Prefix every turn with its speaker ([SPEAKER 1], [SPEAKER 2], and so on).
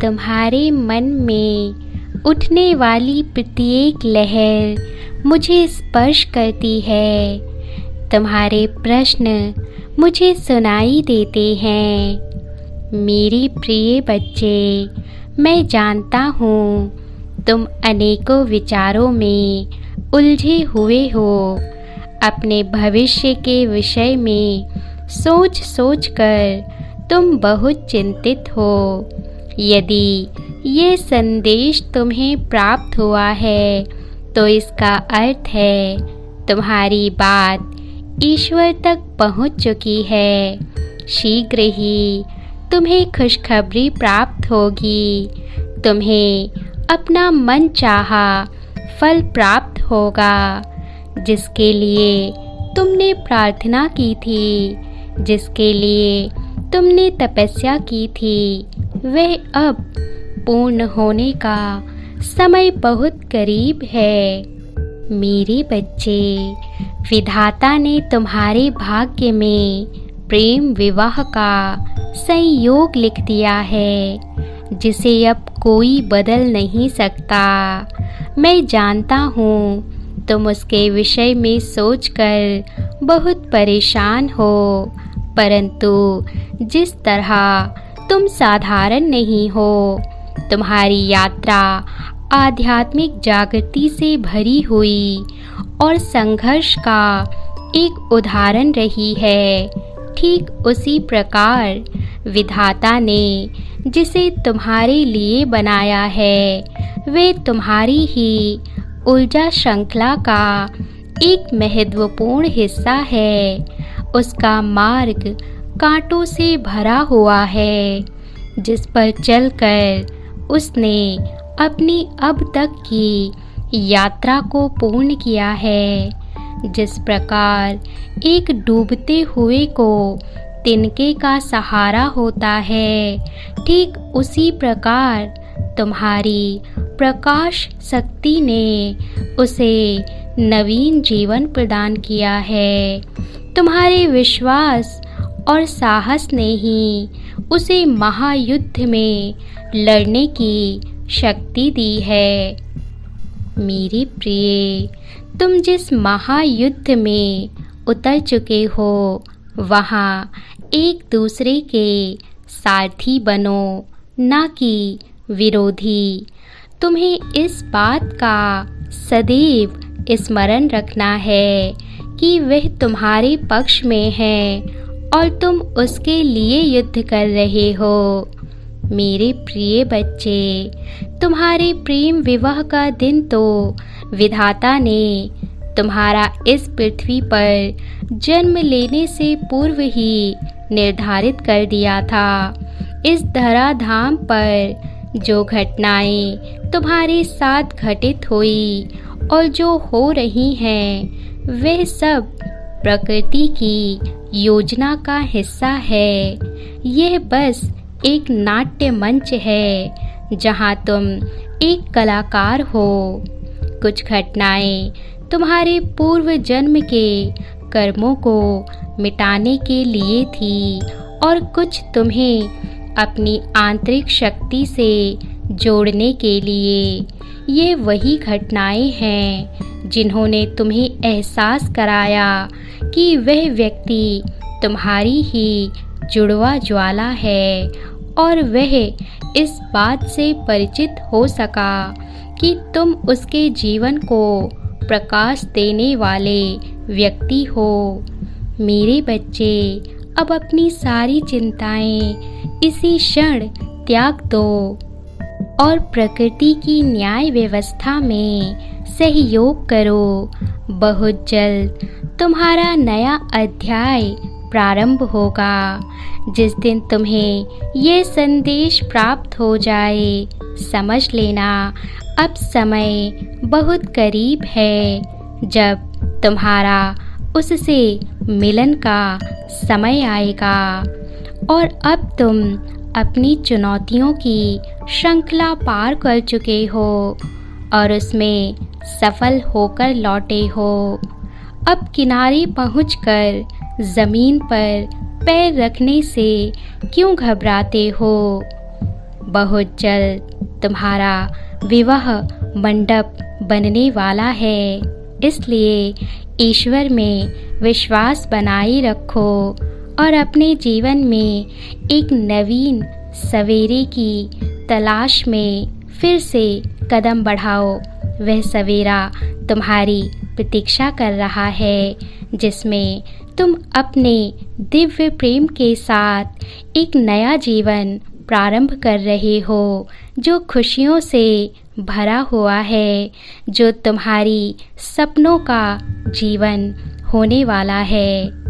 [SPEAKER 1] तुम्हारे मन में उठने वाली प्रत्येक लहर मुझे स्पर्श करती है। तुम्हारे प्रश्न मुझे सुनाई देते हैं। मेरे प्रिय बच्चे, मैं जानता हूँ तुम अनेकों विचारों में उलझे हुए हो। अपने भविष्य के विषय में सोच सोच कर तुम बहुत चिंतित हो। यदि ये संदेश तुम्हें प्राप्त हुआ है तो इसका अर्थ है तुम्हारी बात ईश्वर तक पहुँच चुकी है। शीघ्र ही तुम्हें खुशखबरी प्राप्त होगी। तुम्हें अपना मन चाहा फल प्राप्त होगा, जिसके लिए तुमने प्रार्थना की थी, जिसके लिए तुमने तपस्या की थी, वह अब पूर्ण होने का समय बहुत करीब है। मेरे बच्चे, विधाता ने तुम्हारे भाग्य में प्रेम विवाह का संयोग लिख दिया है, जिसे अब कोई बदल नहीं सकता। मैं जानता हूँ तुम उसके विषय में सोचकर बहुत परेशान हो, परंतु जिस तरह तुम साधारण नहीं हो, तुम्हारी यात्रा आध्यात्मिक जागृति से भरी हुई और संघर्ष का एक उदाहरण रही है। ठीक उसी प्रकार विधाता ने जिसे तुम्हारे लिए बनाया है, वे तुम्हारी ही ऊर्जा श्रृंखला का एक महत्वपूर्ण हिस्सा है। उसका मार्ग कांटों से भरा हुआ है, जिस पर चलकर उसने अपनी अब तक की यात्रा को पूर्ण किया है। जिस प्रकार एक डूबते हुए को तिनके का सहारा होता है, ठीक उसी प्रकार तुम्हारी प्रकाश शक्ति ने उसे नवीन जीवन प्रदान किया है। तुम्हारे विश्वास और साहस ने ही उसे महायुद्ध में लड़ने की शक्ति दी है। मेरे प्रिय, तुम जिस महायुद्ध में उतर चुके हो, वहाँ एक दूसरे के सारथी बनो, ना कि विरोधी। तुम्हें इस बात का सदैव स्मरण रखना है कि वह तुम्हारे पक्ष में है और तुम उसके लिए युद्ध कर रहे हो। मेरे प्रिय बच्चे, तुम्हारे प्रेम विवाह का दिन तो विधाता ने तुम्हारा इस पृथ्वी पर जन्म लेने से पूर्व ही निर्धारित कर दिया था। इस धराधाम पर जो घटनाएं तुम्हारे साथ घटित हुई और जो हो रही हैं, वह सब प्रकृति की योजना का हिस्सा है। यह बस एक नाट्य मंच है जहां तुम एक कलाकार हो। कुछ घटनाएं तुम्हारे पूर्व जन्म के कर्मों को मिटाने के लिए थी और कुछ तुम्हें अपनी आंतरिक शक्ति से जोड़ने के लिए। ये वही घटनाएं हैं जिन्होंने तुम्हें एहसास कराया कि वह व्यक्ति तुम्हारी ही जुड़वा ज्वाला है और वह इस बात से परिचित हो सका कि तुम उसके जीवन को प्रकाश देने वाले व्यक्ति हो। मेरे बच्चे, अब अपनी सारी चिंताएं इसी क्षण त्याग दो और प्रकृति की न्याय व्यवस्था में सहयोग करो। बहुत जल्द तुम्हारा नया अध्याय प्रारंभ होगा। जिस दिन तुम्हें ये संदेश प्राप्त हो जाए, समझ लेना अब समय बहुत करीब है जब तुम्हारा उससे मिलन का समय आएगा और अब तुम अपनी चुनौतियों की श्रृंखला पार कर चुके हो और उसमें सफल होकर लौटे हो। अब किनारे पहुंचकर ज़मीन पर पैर रखने से क्यों घबराते हो? बहुत जल्द तुम्हारा विवाह मंडप बनने वाला है। इसलिए ईश्वर में विश्वास बनाए रखो और अपने जीवन में एक नवीन सवेरे की तलाश में फिर से कदम बढ़ाओ। वह सवेरा तुम्हारी प्रतीक्षा कर रहा है, जिसमें तुम अपने दिव्य प्रेम के साथ एक नया जीवन प्रारंभ कर रहे हो, जो खुशियों से भरा हुआ है, जो तुम्हारी सपनों का जीवन होने वाला है।